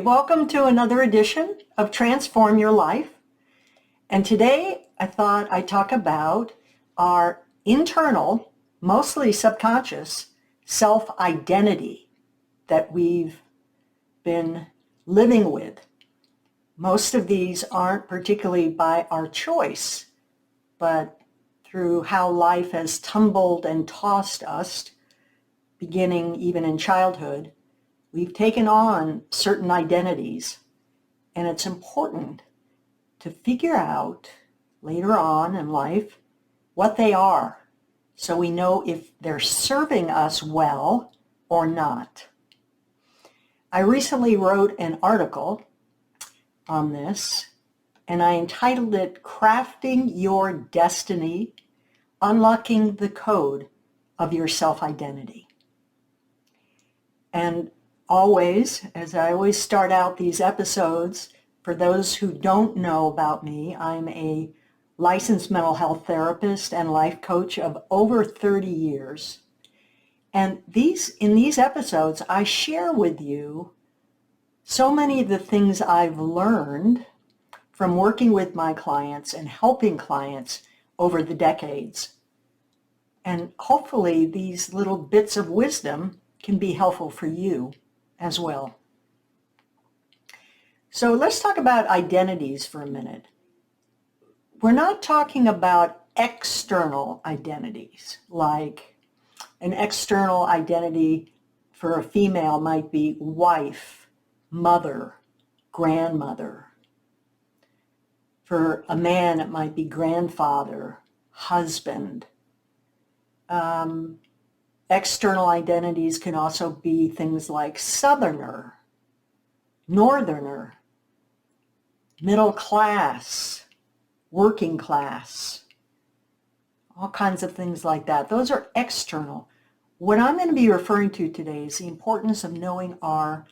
welcome to another edition of Transform Your Life. And today I thought I'd talk about our internal, mostly subconscious, self-identity that we've been living with. Most of these aren't particularly by our choice, but through how life has tumbled and tossed us, beginning even in childhood. We've taken on certain identities, and it's important to figure out later on in life what they are so we know if they're serving us well or not. I recently wrote an article on this, and I entitled it Crafting Your Destiny, Unlocking the Code of Your Self-Identity. And always, as I always start out these episodes, for those who don't know about me, I'm a licensed mental health therapist and life coach of over 30 years. And in these episodes, I share with you so many of the things I've learned from working with my clients and helping clients over the decades. And hopefully these little bits of wisdom can be helpful for you as well. So let's talk about identities for a minute. We're not talking about external identities, like an external identity for a female might be wife, mother, grandmother. For a man, it might be grandfather, husband. External identities can also be things like southerner, northerner, middle class, working class, all kinds of things like that. Those are external. What I'm going to be referring to today is the importance of knowing our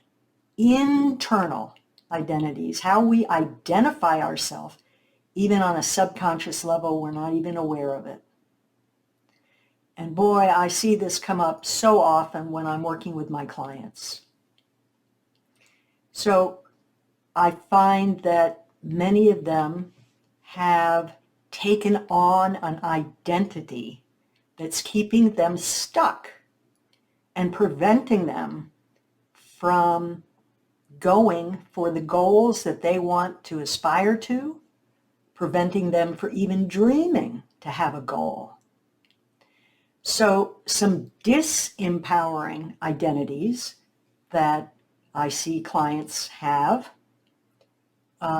internal identities, how we identify ourselves, even on a subconscious level, we're not even aware of it. And boy, I see this come up so often when I'm working with my clients. So I find that many of them have taken on an identity that's keeping them stuck and preventing them from going for the goals that they want to aspire to, preventing them from even dreaming to have a goal. So some disempowering identities that I see clients have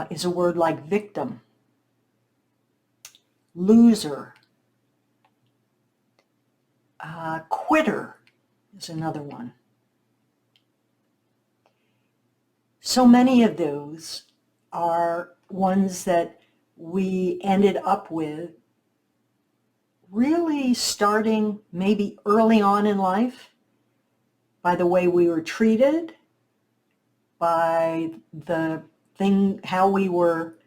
is a word like victim, loser, quitter is another one. So many of those are ones that we ended up with really starting maybe early on in life by the way we were treated, by how we were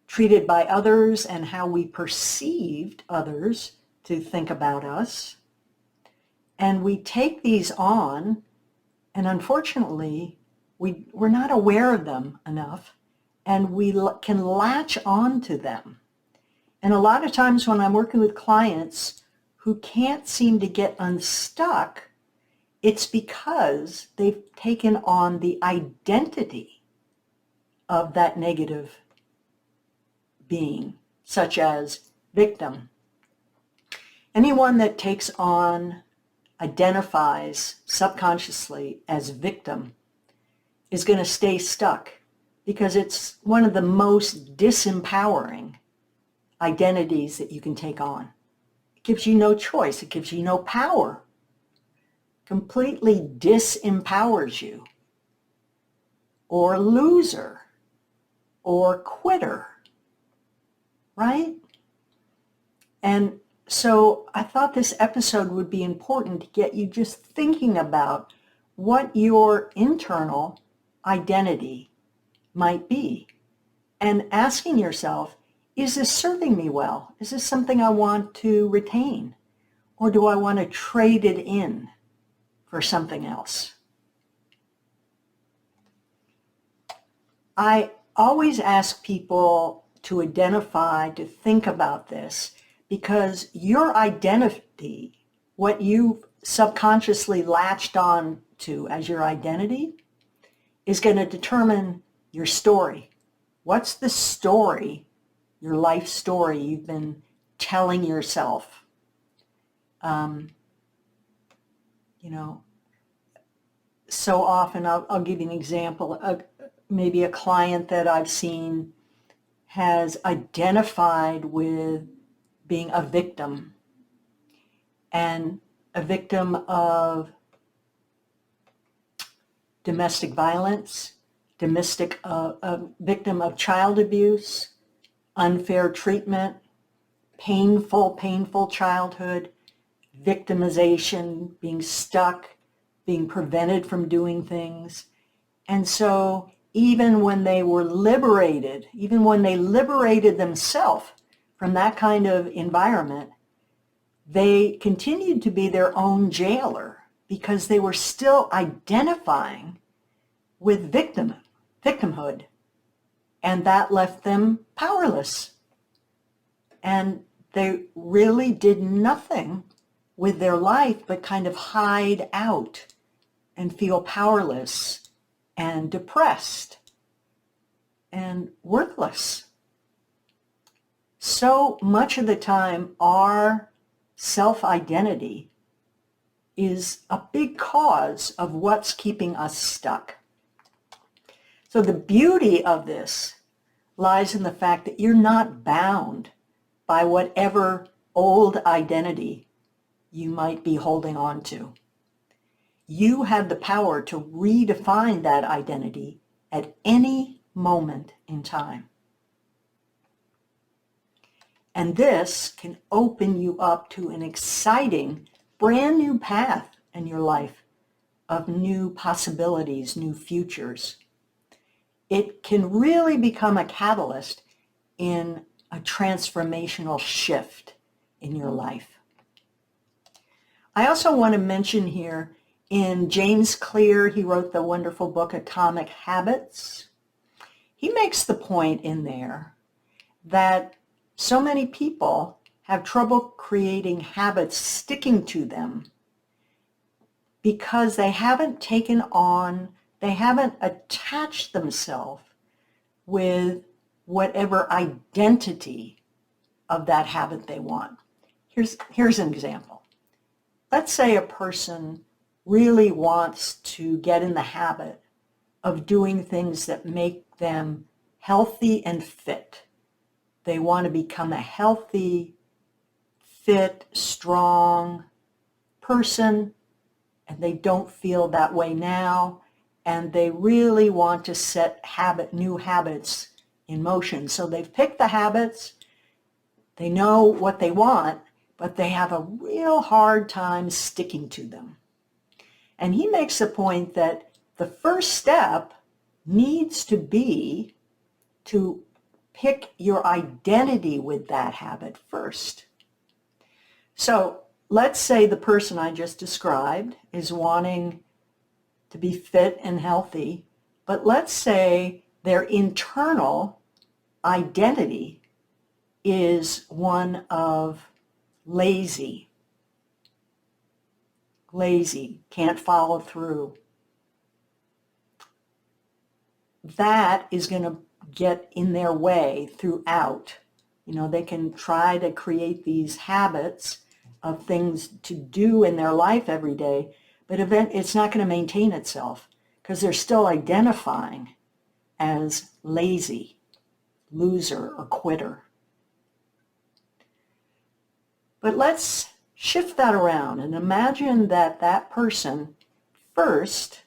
treated by others and how we perceived others to think about us. And we take these on, and unfortunately, we're not aware of them enough, and we can latch on to them. And a lot of times when I'm working with clients who can't seem to get unstuck, it's because they've taken on the identity of that negative being, such as victim. Anyone that takes on, identifies subconsciously as victim is going to stay stuck because it's one of the most disempowering identities that you can take on. It gives you no choice. It gives you no power. Completely disempowers you. Or loser. Or quitter. Right? And so I thought this episode would be important to get you just thinking about what your internal identity might be and asking yourself, is this serving me well? Is this something I want to retain? Or do I want to trade it in for something else? I always ask people to identify, to think about this, because your identity, what you subconsciously latched on to as your identity, is going to determine your story. What's the story, your life story you've been telling yourself? You know, so often, I'll give you an example. Maybe a client that I've seen has identified with being a victim, and a victim of domestic violence, a victim of child abuse, unfair treatment, painful childhood, victimization, being stuck, being prevented from doing things. And so even when they were liberated, even when they liberated themselves from that kind of environment, they continued to be their own jailer because they were still identifying with victimhood. And that left them powerless. And they really did nothing with their life but kind of hide out and feel powerless and depressed and worthless. So much of the time, our self-identity is a big cause of what's keeping us stuck. So the beauty of this lies in the fact that you're not bound by whatever old identity you might be holding on to. You have the power to redefine that identity at any moment in time. And this can open you up to an exciting, brand new path in your life of new possibilities, new futures. It can really become a catalyst in a transformational shift in your life. I also want to mention here, in James Clear, he wrote the wonderful book Atomic Habits. He makes the point in there that so many people have trouble creating habits, sticking to them, because they haven't attached themselves with whatever identity of that habit they want. Here's an example. Let's say a person really wants to get in the habit of doing things that make them healthy and fit. They want to become a healthy, fit, strong person, and they don't feel that way now, and they really want to set new habits in motion. So they've picked the habits, they know what they want, but they have a real hard time sticking to them. And he makes the point that the first step needs to be to pick your identity with that habit first. So let's say the person I just described is wanting to be fit and healthy, but let's say their internal identity is one of lazy, can't follow through. That is going to get in their way throughout. They can try to create these habits of things to do in their life every day, but it's not going to maintain itself because they're still identifying as lazy, loser, or quitter. But let's shift that around and imagine that that person first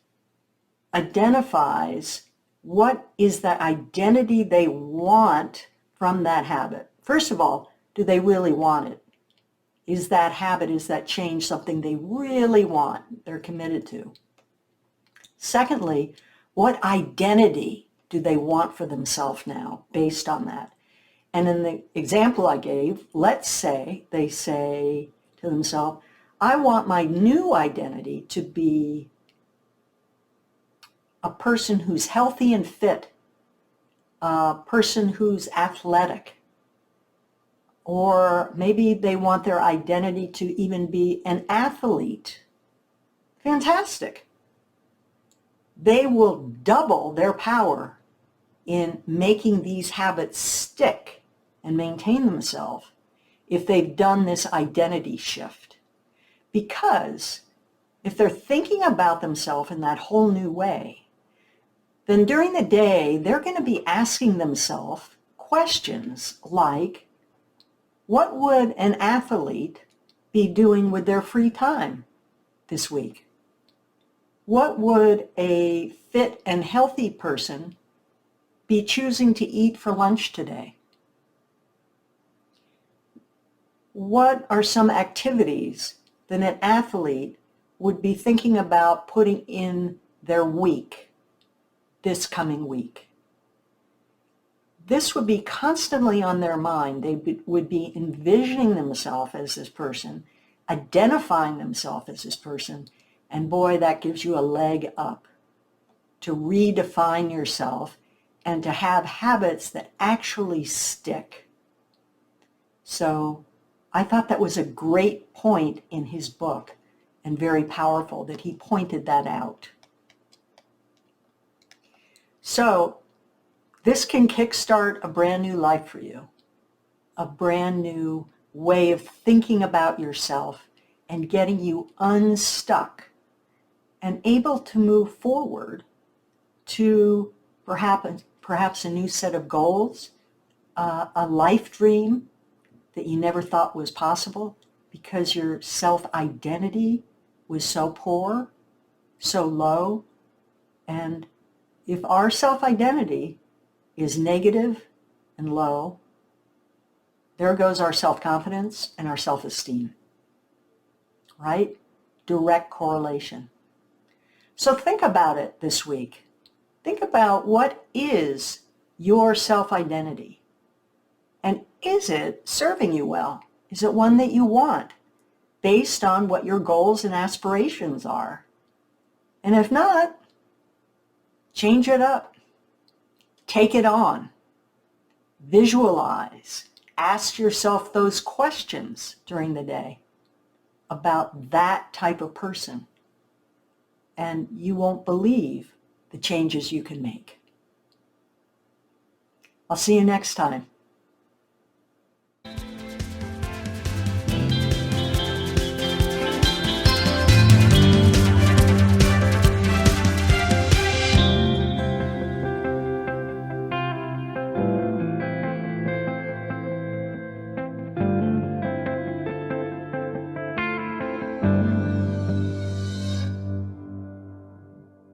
identifies what is the identity they want from that habit. First of all, do they really want it? Is that habit, is that change something they really want, they're committed to? Secondly, what identity do they want for themselves now based on that? And in the example I gave, let's say they say to themselves, I want my new identity to be a person who's healthy and fit a person who's athletic, or maybe they want their identity to even be an athlete. Fantastic. They will double their power in making these habits stick and maintain themselves if they've done this identity shift. Because if they're thinking about themselves in that whole new way, then during the day, they're going to be asking themselves questions like, what would an athlete be doing with their free time this week? What would a fit and healthy person be choosing to eat for lunch today? What are some activities that an athlete would be thinking about putting in their week, this coming week? This would be constantly on their mind. They would be envisioning themselves as this person, identifying themselves as this person, and boy, that gives you a leg up to redefine yourself and to have habits that actually stick. So I thought that was a great point in his book and very powerful that he pointed that out. So this can kickstart a brand new life for you, a brand new way of thinking about yourself and getting you unstuck and able to move forward to perhaps a new set of goals, a life dream that you never thought was possible because your self-identity was so poor, so low. And if our self-identity is negative and low, there goes our self-confidence and our self-esteem, right? Direct correlation. So think about it this week. Think about what is your self-identity, and is it serving you well? Is it one that you want based on what your goals and aspirations are? And if not, change it up. Take it on. Visualize. Ask yourself those questions during the day about that type of person. And you won't believe the changes you can make. I'll see you next time.